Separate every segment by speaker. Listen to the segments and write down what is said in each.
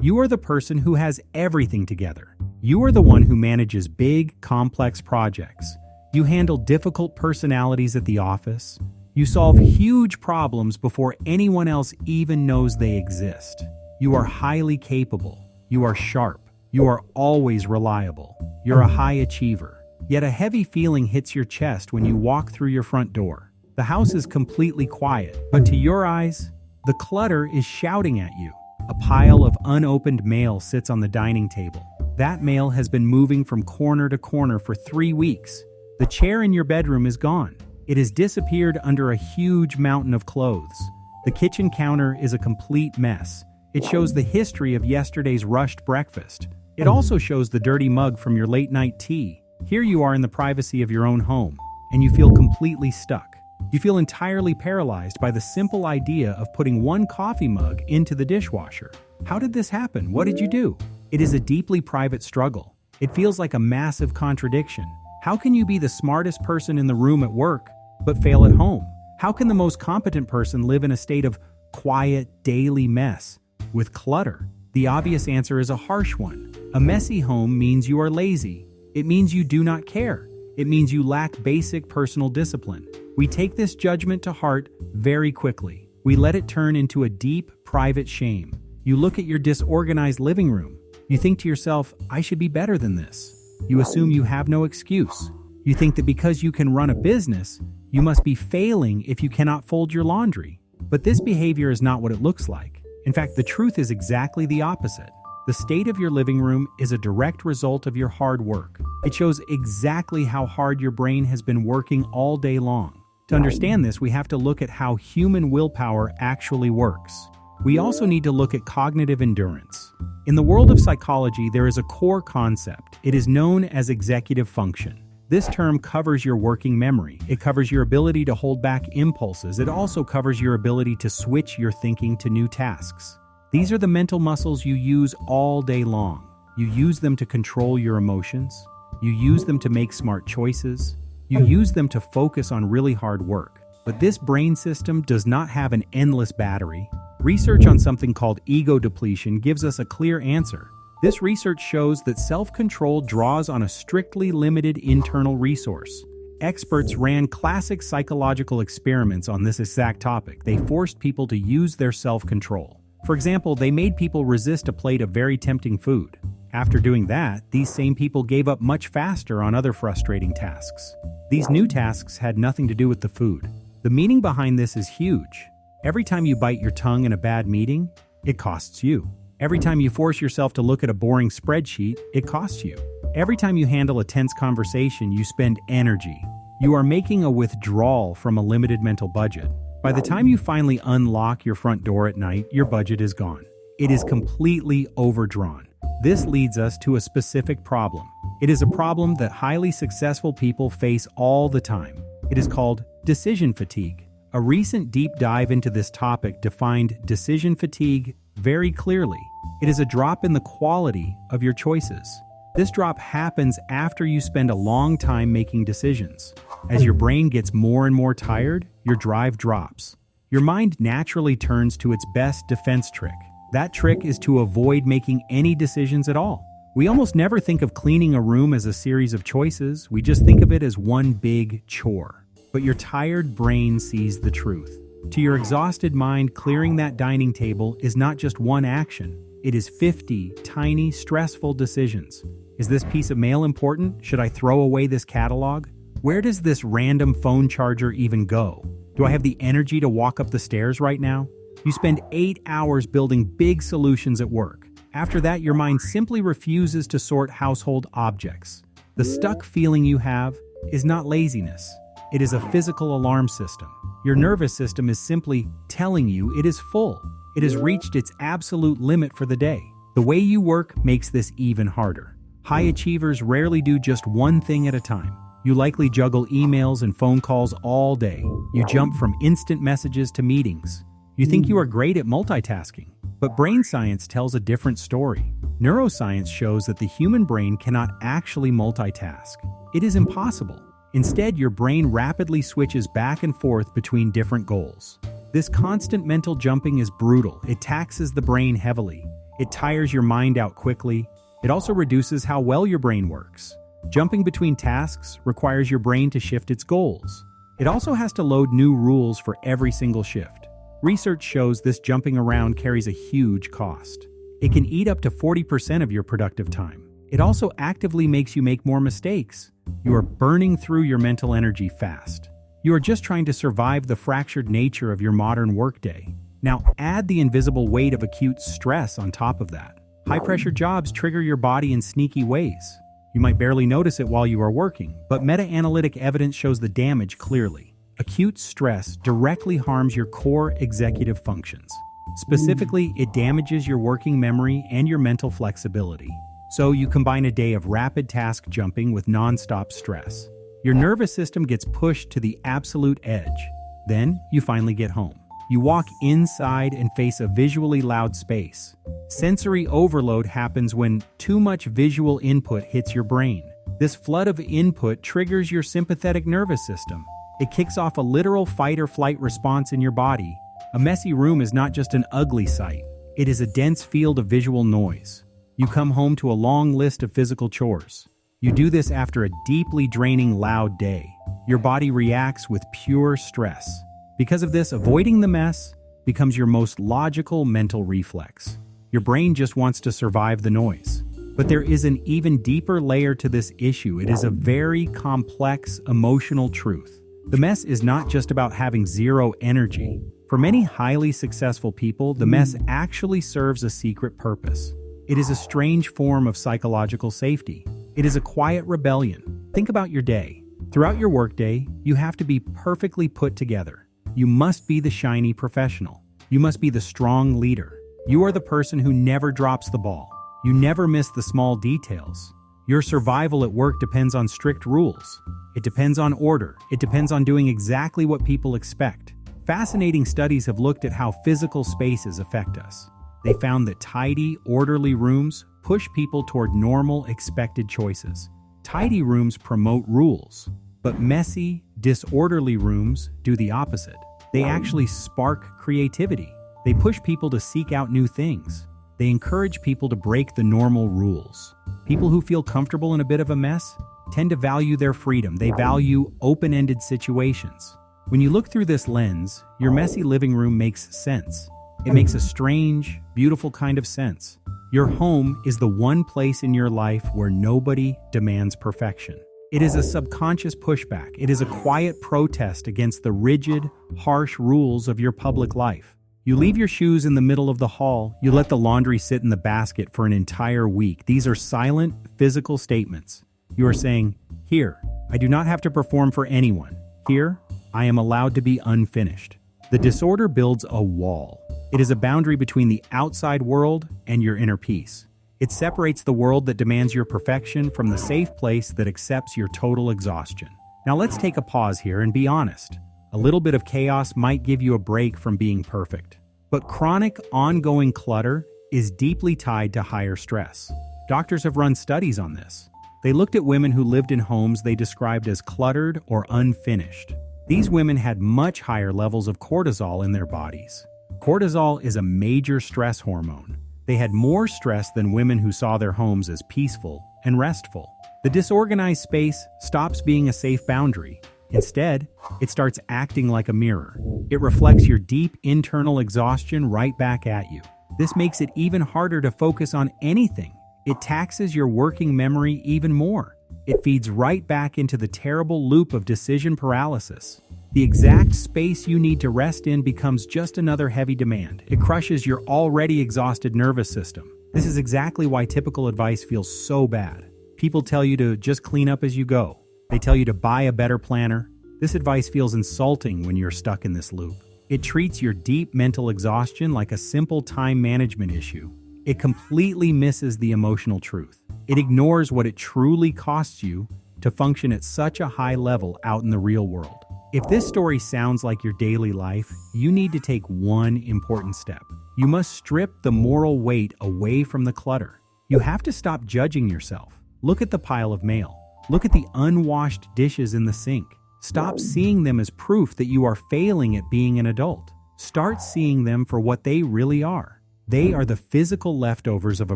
Speaker 1: You are the person who has everything together. You are the one who manages big, complex projects. You handle difficult personalities at the office. You solve huge problems before anyone else even knows they exist. You are highly capable. You are sharp. You are always reliable. You're a high achiever. Yet a heavy feeling hits your chest when you walk through your front door. The house is completely quiet, but to your eyes, the clutter is shouting at you. A pile of unopened mail sits on the dining table. That mail has been moving from corner to corner for 3 weeks. The chair in your bedroom is gone. It has disappeared under a huge mountain of clothes. The kitchen counter is a complete mess. It shows the history of yesterday's rushed breakfast. It also shows the dirty mug from your late-night tea. Here you are in the privacy of your own home, and you feel completely stuck. You feel entirely paralyzed by the simple idea of putting one coffee mug into the dishwasher. How did this happen? What did you do? It is a deeply private struggle. It feels like a massive contradiction. How can you be the smartest person in the room at work, but fail at home? How can the most competent person live in a state of quiet, daily mess with clutter? The obvious answer is a harsh one. A messy home means you are lazy. It means you do not care. It means you lack basic personal discipline. We take this judgment to heart very quickly. We let it turn into a deep, private shame. You look at your disorganized living room. You think to yourself, I should be better than this. You assume you have no excuse. You think that because you can run a business, you must be failing if you cannot fold your laundry. But this behavior is not what it looks like. In fact, the truth is exactly the opposite. The state of your living room is a direct result of your hard work. It shows exactly how hard your brain has been working all day long. To understand this, we have to look at how human willpower actually works. We also need to look at cognitive endurance. In the world of psychology, there is a core concept. It is known as executive function. This term covers your working memory. It covers your ability to hold back impulses. It also covers your ability to switch your thinking to new tasks. These are the mental muscles you use all day long. You use them to control your emotions. You use them to make smart choices. You use them to focus on really hard work. But this brain system does not have an endless battery. Research on something called ego depletion gives us a clear answer. This research shows that self-control draws on a strictly limited internal resource. Experts ran classic psychological experiments on this exact topic. They forced people to use their self-control. For example, they made people resist a plate of very tempting food. After doing that, these same people gave up much faster on other frustrating tasks. These new tasks had nothing to do with the food. The meaning behind this is huge. Every time you bite your tongue in a bad meeting, it costs you. Every time you force yourself to look at a boring spreadsheet, it costs you. Every time you handle a tense conversation, you spend energy. You are making a withdrawal from a limited mental budget. By the time you finally unlock your front door at night, your budget is gone. It is completely overdrawn. This leads us to a specific problem. It is a problem that highly successful people face all the time. It is called decision fatigue. A recent deep dive into this topic defined decision fatigue very clearly. It is a drop in the quality of your choices. This drop happens after you spend a long time making decisions. As your brain gets more and more tired, your drive drops. Your mind naturally turns to its best defense trick. That trick is to avoid making any decisions at all. We almost never think of cleaning a room as a series of choices. We just think of it as one big chore. But your tired brain sees the truth. To your exhausted mind, clearing that dining table is not just one action. It is 50 tiny, stressful decisions. Is this piece of mail important? Should I throw away this catalog? Where does this random phone charger even go? Do I have the energy to walk up the stairs right now? You spend 8 hours building big solutions at work. After that, your mind simply refuses to sort household objects. The stuck feeling you have is not laziness. It is a physical alarm system. Your nervous system is simply telling you it is full. It has reached its absolute limit for the day. The way you work makes this even harder. High achievers rarely do just one thing at a time. You likely juggle emails and phone calls all day. You jump from instant messages to meetings. You think you are great at multitasking, but brain science tells a different story. Neuroscience shows that the human brain cannot actually multitask. It is impossible. Instead, your brain rapidly switches back and forth between different goals. This constant mental jumping is brutal. It taxes the brain heavily. It tires your mind out quickly. It also reduces how well your brain works. Jumping between tasks requires your brain to shift its goals. It also has to load new rules for every single shift. Research shows this jumping around carries a huge cost. It can eat up to 40% of your productive time. It also actively makes you make more mistakes. You are burning through your mental energy fast. You are just trying to survive the fractured nature of your modern workday. Now add the invisible weight of acute stress on top of that. High-pressure jobs trigger your body in sneaky ways. You might barely notice it while you are working, but meta-analytic evidence shows the damage clearly. Acute stress directly harms your core executive functions. Specifically, it damages your working memory and your mental flexibility. So you combine a day of rapid task jumping with non-stop stress. Your nervous system gets pushed to the absolute edge. Then you finally get home. You walk inside and face a visually loud space. Sensory overload happens when too much visual input hits your brain. This flood of input triggers your sympathetic nervous system. It kicks off a literal fight or flight response in your body. A messy room is not just an ugly sight. It is a dense field of visual noise. You come home to a long list of physical chores. You do this after a deeply draining, loud day. Your body reacts with pure stress. Because of this, avoiding the mess becomes your most logical mental reflex. Your brain just wants to survive the noise. But there is an even deeper layer to this issue. It is a very complex emotional truth. The mess is not just about having zero energy. For many highly successful people, the mess actually serves a secret purpose. It is a strange form of psychological safety. It is a quiet rebellion. Think about your day. Throughout your workday, you have to be perfectly put together. You must be the shiny professional. You must be the strong leader. You are the person who never drops the ball. You never miss the small details. Your survival at work depends on strict rules. It depends on order. It depends on doing exactly what people expect. Fascinating studies have looked at how physical spaces affect us. They found that tidy, orderly rooms push people toward normal, expected choices. Tidy rooms promote rules, but messy, disorderly rooms do the opposite. They actually spark creativity. They push people to seek out new things. They encourage people to break the normal rules. People who feel comfortable in a bit of a mess tend to value their freedom. They value open-ended situations. When you look through this lens, your messy living room makes sense. It makes a strange, beautiful kind of sense. Your home is the one place in your life where nobody demands perfection. It is a subconscious pushback. It is a quiet protest against the rigid, harsh rules of your public life. You leave your shoes in the middle of the hall. You let the laundry sit in the basket for an entire week. These are silent, physical statements. You are saying, "Here, I do not have to perform for anyone. Here, I am allowed to be unfinished." The disorder builds a wall. It is a boundary between the outside world and your inner peace. It separates the world that demands your perfection from the safe place that accepts your total exhaustion. Now let's take a pause here and be honest. A little bit of chaos might give you a break from being perfect. But chronic, ongoing clutter is deeply tied to higher stress. Doctors have run studies on this. They looked at women who lived in homes they described as cluttered or unfinished. These women had much higher levels of cortisol in their bodies. Cortisol is a major stress hormone. They had more stress than women who saw their homes as peaceful and restful. The disorganized space stops being a safe boundary. Instead, it starts acting like a mirror. It reflects your deep internal exhaustion right back at you. This makes it even harder to focus on anything. It taxes your working memory even more. It feeds right back into the terrible loop of decision paralysis. The exact space you need to rest in becomes just another heavy demand. It crushes your already exhausted nervous system. This is exactly why typical advice feels so bad. People tell you to just clean up as you go. They tell you to buy a better planner. This advice feels insulting when you're stuck in this loop. It treats your deep mental exhaustion like a simple time management issue. It completely misses the emotional truth. It ignores what it truly costs you to function at such a high level out in the real world. If this story sounds like your daily life, you need to take one important step. You must strip the moral weight away from the clutter. You have to stop judging yourself. Look at the pile of mail. Look at the unwashed dishes in the sink. Stop seeing them as proof that you are failing at being an adult. Start seeing them for what they really are. They are the physical leftovers of a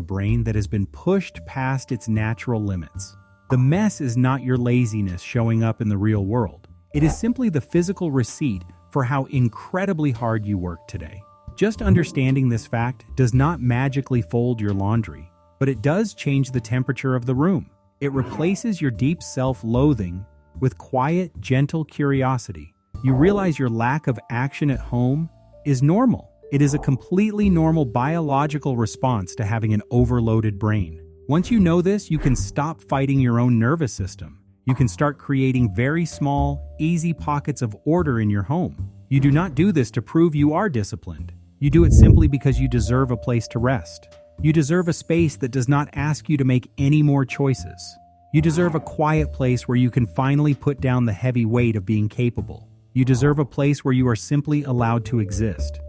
Speaker 1: brain that has been pushed past its natural limits. The mess is not your laziness showing up in the real world. It is simply the physical receipt for how incredibly hard you work today. Just understanding this fact does not magically fold your laundry, but it does change the temperature of the room. It replaces your deep self-loathing with quiet, gentle curiosity. You realize your lack of action at home is normal. It is a completely normal biological response to having an overloaded brain. Once you know this, you can stop fighting your own nervous system. You can start creating very small, easy pockets of order in your home. You do not do this to prove you are disciplined. You do it simply because you deserve a place to rest. You deserve a space that does not ask you to make any more choices. You deserve a quiet place where you can finally put down the heavy weight of being capable. You deserve a place where you are simply allowed to exist.